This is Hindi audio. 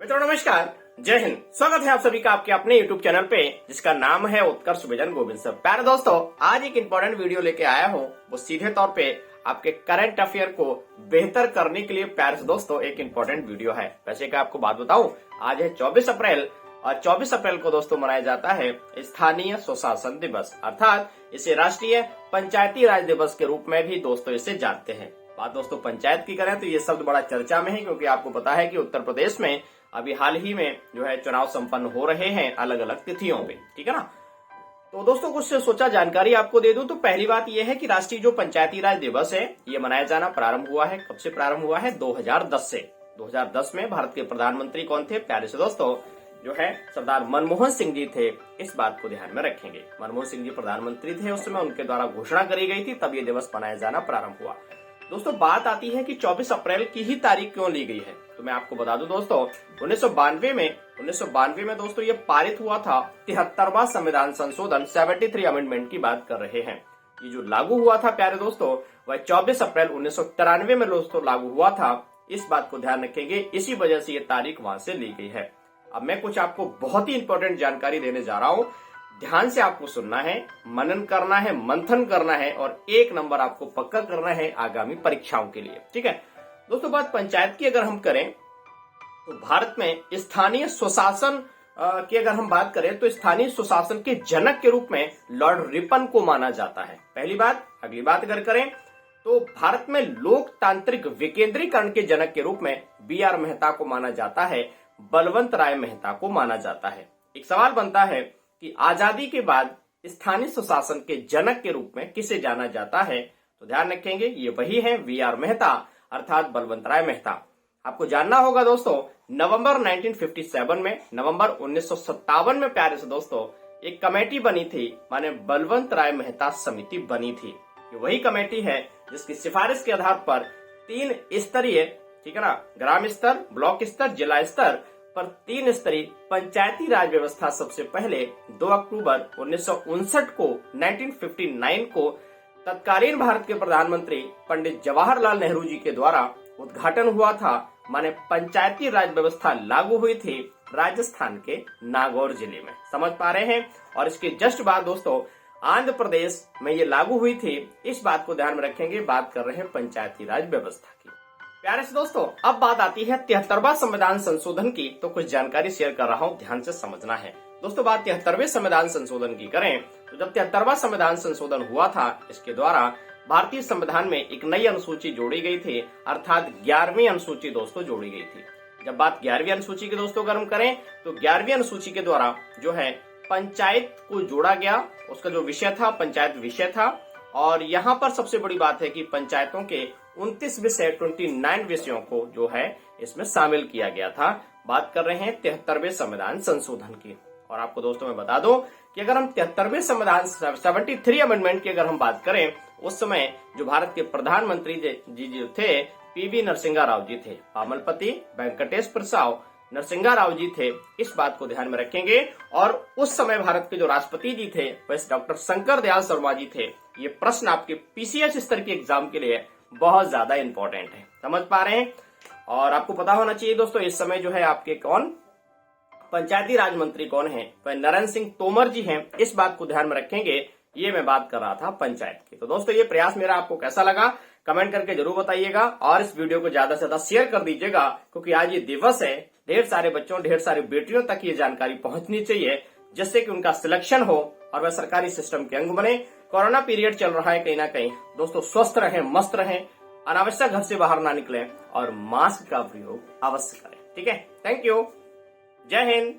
मित्रों नमस्कार, जय हिंद। स्वागत है आप सभी का आपके अपने YouTube चैनल पे जिसका नाम है उत्कर्ष विजन गोविंद सर। प्यारे दोस्तों, आज एक इंपॉर्टेंट वीडियो लेके आया हूँ। वो सीधे तौर पे आपके करंट अफेयर को बेहतर करने के लिए प्यारे दोस्तों एक इंपॉर्टेंट वीडियो है। वैसे कि आपको बात बताऊं, आज है 24 अप्रैल और 24 अप्रैल को दोस्तों मनाया जाता है स्थानीय स्वशासन दिवस, अर्थात इसे राष्ट्रीय पंचायती राज दिवस के रूप में भी दोस्तों इसे जानते हैं। बात दोस्तों पंचायत की करें तो ये शब्द बड़ा चर्चा में है, क्योंकि आपको पता है कि उत्तर प्रदेश में अभी हाल ही में जो है चुनाव संपन्न हो रहे हैं अलग अलग तिथियों पे, ठीक है ना। तो दोस्तों कुछ सोचा जानकारी आपको दे दूं तो पहली बात यह है कि राष्ट्रीय जो पंचायती राज दिवस है ये मनाया जाना प्रारंभ हुआ है। कब से प्रारंभ हुआ है? 2010 से। 2010 में भारत के प्रधानमंत्री कौन थे? प्यारे से दोस्तों जो है सरदार मनमोहन सिंह जी थे। इस बात को ध्यान में रखेंगे, मनमोहन सिंह जी प्रधानमंत्री थे उस समय, उनके द्वारा घोषणा करी गई थी, तब ये दिवस मनाया जाना प्रारंभ हुआ। दोस्तों बात आती है कि 24 अप्रैल की ही तारीख क्यों ली गई है, तो मैं आपको बता दूं दोस्तों 1992 में दोस्तों ये पारित हुआ था 73वां संविधान संशोधन 73 अमेंडमेंट की बात कर रहे हैं। ये जो लागू हुआ था प्यारे दोस्तों वह 24 अप्रैल 1993 में दोस्तों लागू हुआ था। इस बात को ध्यान रखेंगे, इसी वजह से ये तारीख वहां से ली गई है। अब मैं कुछ आपको बहुत ही इंपॉर्टेंट जानकारी देने जा रहा हूं, ध्यान से आपको सुनना है, मनन करना है, मंथन करना है और एक नंबर आपको पक्का करना है आगामी परीक्षाओं के लिए, ठीक है दोस्तों। बात पंचायत की अगर हम करें तो भारत में स्थानीय स्वशासन की अगर हम बात करें तो स्थानीय स्वशासन के जनक के रूप में लॉर्ड रिपन को माना जाता है, पहली बात। अगली बात अगर करें तो भारत में लोकतांत्रिक विकेंद्रीकरण के जनक के रूप में BR मेहता को माना जाता है, बलवंत राय मेहता को माना जाता है। एक सवाल बनता है कि आजादी के बाद स्थानीय स्वशासन के जनक के रूप में किसे जाना जाता है, तो ध्यान रखेंगे ये वही है BR मेहता अर्थात बलवंत राय मेहता। आपको जानना होगा दोस्तों नवंबर 1957 में, नवंबर 1957 में प्यारे से दोस्तों एक कमेटी बनी थी, माने बलवंत राय मेहता समिति बनी थी। ये वही कमेटी है जिसकी सिफारिश के आधार पर 3 स्तरीय, ठीक है ना, ग्राम स्तर, ब्लॉक स्तर, जिला स्तर पर 3 स्तरीय पंचायती राज व्यवस्था सबसे पहले 2 अक्टूबर 1959 को तत्कालीन भारत के प्रधानमंत्री पंडित जवाहरलाल नेहरू जी के द्वारा उद्घाटन हुआ था। माने पंचायती राज व्यवस्था लागू हुई थी राजस्थान के नागौर जिले में, समझ पा रहे हैं। और इसके जस्ट बाद दोस्तों आंध्र प्रदेश में ये लागू हुई थी, इस बात को ध्यान में रखेंगे। बात कर रहे हैं पंचायती राज व्यवस्था की। प्यारे से दोस्तों अब बात आती है 73वां संविधान संशोधन की, तो कुछ जानकारी शेयर कर रहा हूं, ध्यान से समझना है दोस्तों। बात 73वें संविधान संशोधन की करें तो जब 73वां संविधान संशोधन हुआ था, इसके द्वारा भारतीय संविधान में एक नई अनुसूची जोड़ी गई थी, अर्थात 11वीं अनुसूची दोस्तों जोड़ी गई थी। जब बात 11वीं अनुसूची की दोस्तों अगर हम करें तो 11वीं अनुसूची के द्वारा जो है पंचायत को जोड़ा गया, उसका जो विषय था पंचायत विषय था। और यहाँ पर सबसे बड़ी बात है कि पंचायतों के 29 विषय 29 विषयों को जो है इसमें शामिल किया गया था। बात कर रहे हैं 73वें संविधान संशोधन की। और आपको दोस्तों मैं बता दूं कि अगर हम 73वें संविधान 73 अमेंडमेंट की अगर हम बात करें, उस समय जो भारत के प्रधानमंत्री जी जो थे PV नरसिंहा राव जी थे, पामलपति वेंकटेश प्रसाद नरसिंहा राव जी थे, इस बात को ध्यान में रखेंगे। और उस समय भारत के जो राष्ट्रपति जी थे वह डॉक्टर शंकर दयाल शर्मा जी थे। ये प्रश्न आपके PCS स्तर के एग्जाम के लिए बहुत ज्यादा इंपॉर्टेंट है, समझ पा रहे हैं। और आपको पता होना चाहिए दोस्तों इस समय जो है आपके कौन पंचायती राज मंत्री कौन है, वह नरेंद्र सिंह तोमर जी हैं, इस बात को ध्यान में रखेंगे। ये मैं बात कर रहा था पंचायत की। तो दोस्तों ये प्रयास मेरा आपको कैसा लगा कमेंट करके जरूर बताइएगा और इस वीडियो को ज्यादा से ज्यादा शेयर कर दीजिएगा, क्योंकि आज ये दिवस है, ढेर सारे बच्चों ढेर सारी बेटियों तक ये जानकारी पहुंचनी चाहिए, जिससे कि उनका सिलेक्शन हो और वह सरकारी सिस्टम के अंग बने। कोरोना पीरियड चल रहा है, कहीं ना कहीं दोस्तों स्वस्थ रहें, मस्त रहें, अनावश्यक घर से बाहर ना निकलें और मास्क का प्रयोग अवश्य करें, ठीक है। थैंक यू, जय हिंद।